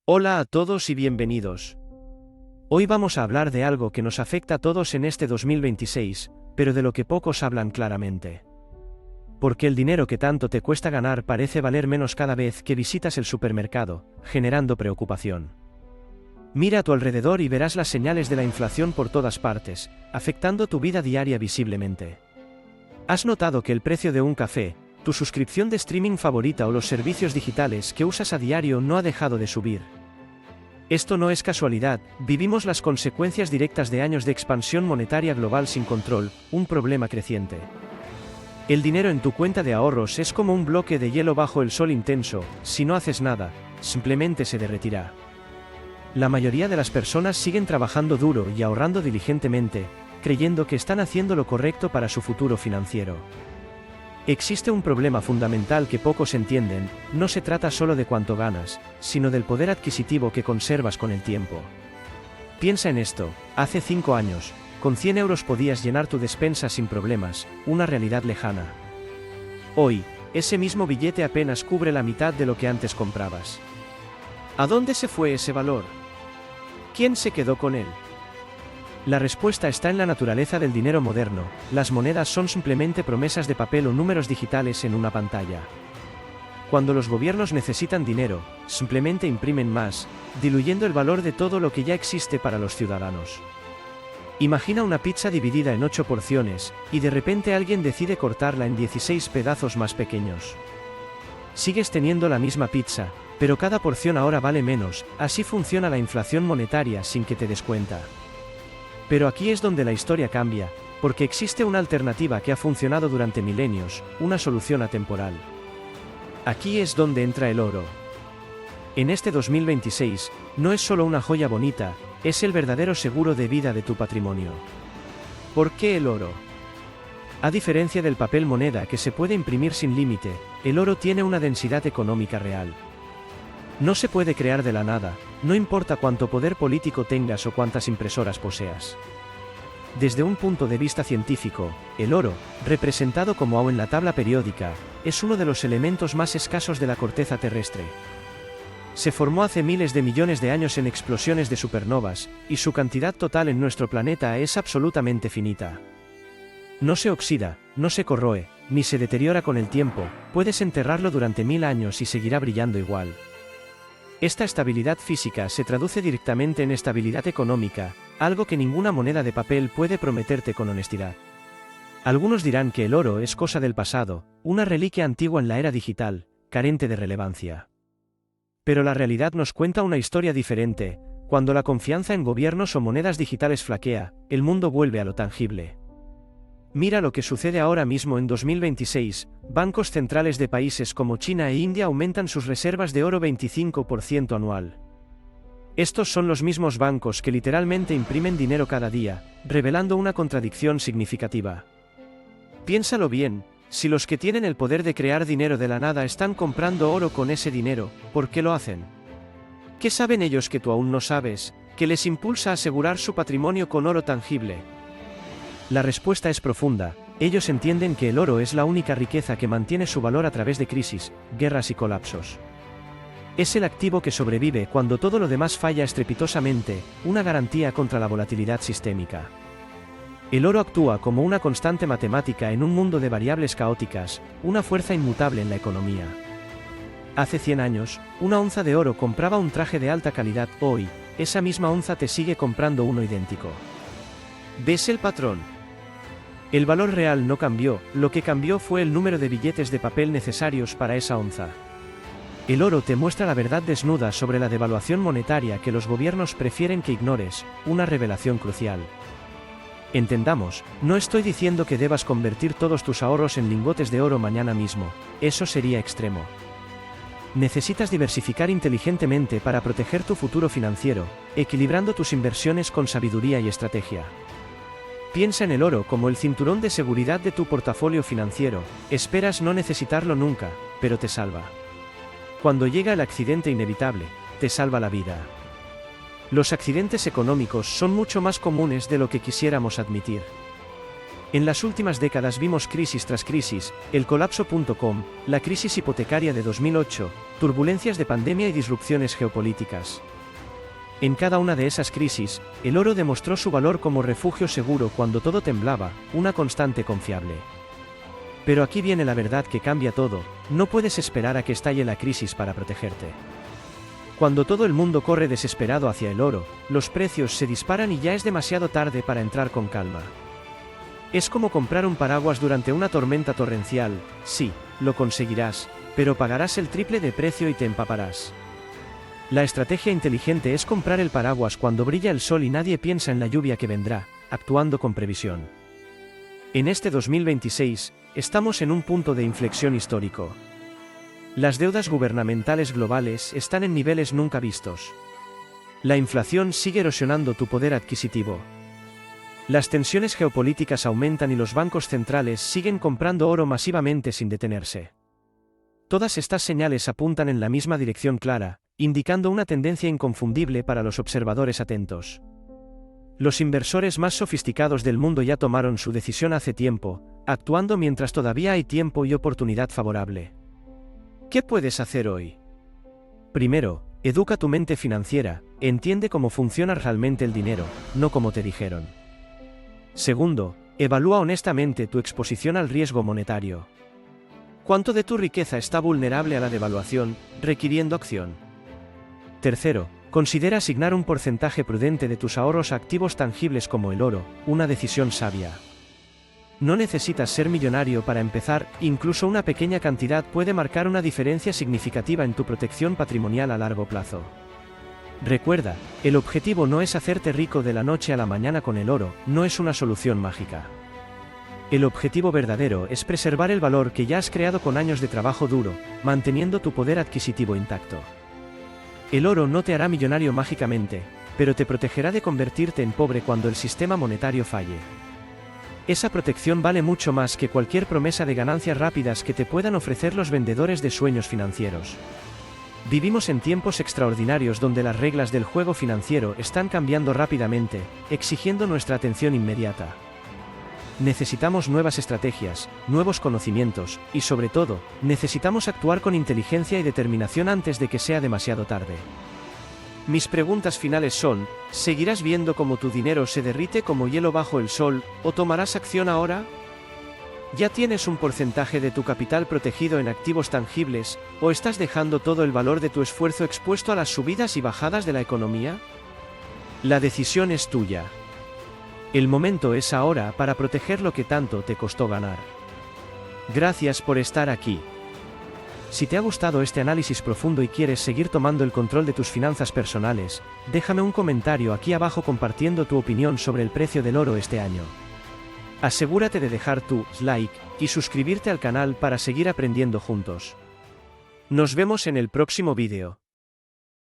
Hola a todos y bienvenidos. Hoy vamos a hablar de algo que nos afecta a todos en este 2026, pero de lo que pocos hablan claramente. Porque el dinero que tanto te cuesta ganar parece valer menos cada vez que visitas el supermercado, generando preocupación. Mira a tu alrededor y verás las señales de la inflación por todas partes, afectando tu vida diaria visiblemente. ¿Has notado que el precio de un café, tu suscripción de streaming favorita o los servicios digitales que usas a diario no ha dejado de subir? Esto no es casualidad, vivimos las consecuencias directas de años de expansión monetaria global sin control, un problema creciente. El dinero en tu cuenta de ahorros es como un bloque de hielo bajo el sol intenso, si no haces nada, simplemente se derretirá. La mayoría de las personas siguen trabajando duro y ahorrando diligentemente, creyendo que están haciendo lo correcto para su futuro financiero. Existe un problema fundamental que pocos entienden, no se trata solo de cuánto ganas, sino del poder adquisitivo que conservas con el tiempo. Piensa en esto, hace 5 años, con 100 euros podías llenar tu despensa sin problemas, una realidad lejana. Hoy, ese mismo billete apenas cubre la mitad de lo que antes comprabas. ¿A dónde se fue ese valor? ¿Quién se quedó con él? La respuesta está en la naturaleza del dinero moderno, las monedas son simplemente promesas de papel o números digitales en una pantalla. Cuando los gobiernos necesitan dinero, simplemente imprimen más, diluyendo el valor de todo lo que ya existe para los ciudadanos. Imagina una pizza dividida en 8 porciones, y de repente alguien decide cortarla en 16 pedazos más pequeños. Sigues teniendo la misma pizza, pero cada porción ahora vale menos, así funciona la inflación monetaria sin que te des cuenta. Pero aquí es donde la historia cambia, porque existe una alternativa que ha funcionado durante milenios, una solución atemporal. Aquí es donde entra el oro. En este 2026, no es solo una joya bonita, es el verdadero seguro de vida de tu patrimonio. ¿Por qué el oro? A diferencia del papel moneda que se puede imprimir sin límite, el oro tiene una densidad económica real. No se puede crear de la nada, no importa cuánto poder político tengas o cuántas impresoras poseas. Desde un punto de vista científico, el oro, representado como AU en la tabla periódica, es uno de los elementos más escasos de la corteza terrestre. Se formó hace miles de millones de años en explosiones de supernovas, y su cantidad total en nuestro planeta es absolutamente finita. No se oxida, no se corroe, ni se deteriora con el tiempo, puedes enterrarlo durante 1000 años y seguirá brillando igual. Esta estabilidad física se traduce directamente en estabilidad económica, algo que ninguna moneda de papel puede prometerte con honestidad. Algunos dirán que el oro es cosa del pasado, una reliquia antigua en la era digital, carente de relevancia. Pero la realidad nos cuenta una historia diferente, cuando la confianza en gobiernos o monedas digitales flaquea, el mundo vuelve a lo tangible. Mira lo que sucede ahora mismo en 2026, bancos centrales de países como China e India aumentan sus reservas de oro 25% anual. Estos son los mismos bancos que literalmente imprimen dinero cada día, revelando una contradicción significativa. Piénsalo bien, si los que tienen el poder de crear dinero de la nada están comprando oro con ese dinero, ¿por qué lo hacen? ¿Qué saben ellos que tú aún no sabes, que les impulsa a asegurar su patrimonio con oro tangible? La respuesta es profunda, ellos entienden que el oro es la única riqueza que mantiene su valor a través de crisis, guerras y colapsos. Es el activo que sobrevive cuando todo lo demás falla estrepitosamente, una garantía contra la volatilidad sistémica. El oro actúa como una constante matemática en un mundo de variables caóticas, una fuerza inmutable en la economía. Hace 100 años, una onza de oro compraba un traje de alta calidad, hoy, esa misma onza te sigue comprando uno idéntico. ¿Ves el patrón? El valor real no cambió, lo que cambió fue el número de billetes de papel necesarios para esa onza. El oro te muestra la verdad desnuda sobre la devaluación monetaria que los gobiernos prefieren que ignores, una revelación crucial. Entendamos, no estoy diciendo que debas convertir todos tus ahorros en lingotes de oro mañana mismo, eso sería extremo. Necesitas diversificar inteligentemente para proteger tu futuro financiero, equilibrando tus inversiones con sabiduría y estrategia. Piensa en el oro como el cinturón de seguridad de tu portafolio financiero, esperas no necesitarlo nunca, pero te salva. Cuando llega el accidente inevitable, te salva la vida. Los accidentes económicos son mucho más comunes de lo que quisiéramos admitir. En las últimas décadas vimos crisis tras crisis, el colapso.com, la crisis hipotecaria de 2008, turbulencias de pandemia y disrupciones geopolíticas. En cada una de esas crisis, el oro demostró su valor como refugio seguro cuando todo temblaba, una constante confiable. Pero aquí viene la verdad que cambia todo, no puedes esperar a que estalle la crisis para protegerte. Cuando todo el mundo corre desesperado hacia el oro, los precios se disparan y ya es demasiado tarde para entrar con calma. Es como comprar un paraguas durante una tormenta torrencial, sí, lo conseguirás, pero pagarás el triple de precio y te empaparás. La estrategia inteligente es comprar el paraguas cuando brilla el sol y nadie piensa en la lluvia que vendrá, actuando con previsión. En este 2026, estamos en un punto de inflexión histórico. Las deudas gubernamentales globales están en niveles nunca vistos. La inflación sigue erosionando tu poder adquisitivo. Las tensiones geopolíticas aumentan y los bancos centrales siguen comprando oro masivamente sin detenerse. Todas estas señales apuntan en la misma dirección clara, indicando una tendencia inconfundible para los observadores atentos. Los inversores más sofisticados del mundo ya tomaron su decisión hace tiempo, actuando mientras todavía hay tiempo y oportunidad favorable. ¿Qué puedes hacer hoy? Primero, educa tu mente financiera, entiende cómo funciona realmente el dinero, no como te dijeron. Segundo, evalúa honestamente tu exposición al riesgo monetario. ¿Cuánto de tu riqueza está vulnerable a la devaluación, requiriendo acción? Tercero, considera asignar un porcentaje prudente de tus ahorros a activos tangibles como el oro, una decisión sabia. No necesitas ser millonario para empezar, incluso una pequeña cantidad puede marcar una diferencia significativa en tu protección patrimonial a largo plazo. Recuerda, el objetivo no es hacerte rico de la noche a la mañana con el oro, no es una solución mágica. El objetivo verdadero es preservar el valor que ya has creado con años de trabajo duro, manteniendo tu poder adquisitivo intacto. El oro no te hará millonario mágicamente, pero te protegerá de convertirte en pobre cuando el sistema monetario falle. Esa protección vale mucho más que cualquier promesa de ganancias rápidas que te puedan ofrecer los vendedores de sueños financieros. Vivimos en tiempos extraordinarios donde las reglas del juego financiero están cambiando rápidamente, exigiendo nuestra atención inmediata. Necesitamos nuevas estrategias, nuevos conocimientos, y sobre todo, necesitamos actuar con inteligencia y determinación antes de que sea demasiado tarde. Mis preguntas finales son, ¿seguirás viendo cómo tu dinero se derrite como hielo bajo el sol, o tomarás acción ahora? ¿Ya tienes un porcentaje de tu capital protegido en activos tangibles, o estás dejando todo el valor de tu esfuerzo expuesto a las subidas y bajadas de la economía? La decisión es tuya. El momento es ahora para proteger lo que tanto te costó ganar. Gracias por estar aquí. Si te ha gustado este análisis profundo y quieres seguir tomando el control de tus finanzas personales, déjame un comentario aquí abajo compartiendo tu opinión sobre el precio del oro este año. Asegúrate de dejar tu like y suscribirte al canal para seguir aprendiendo juntos. Nos vemos en el próximo vídeo.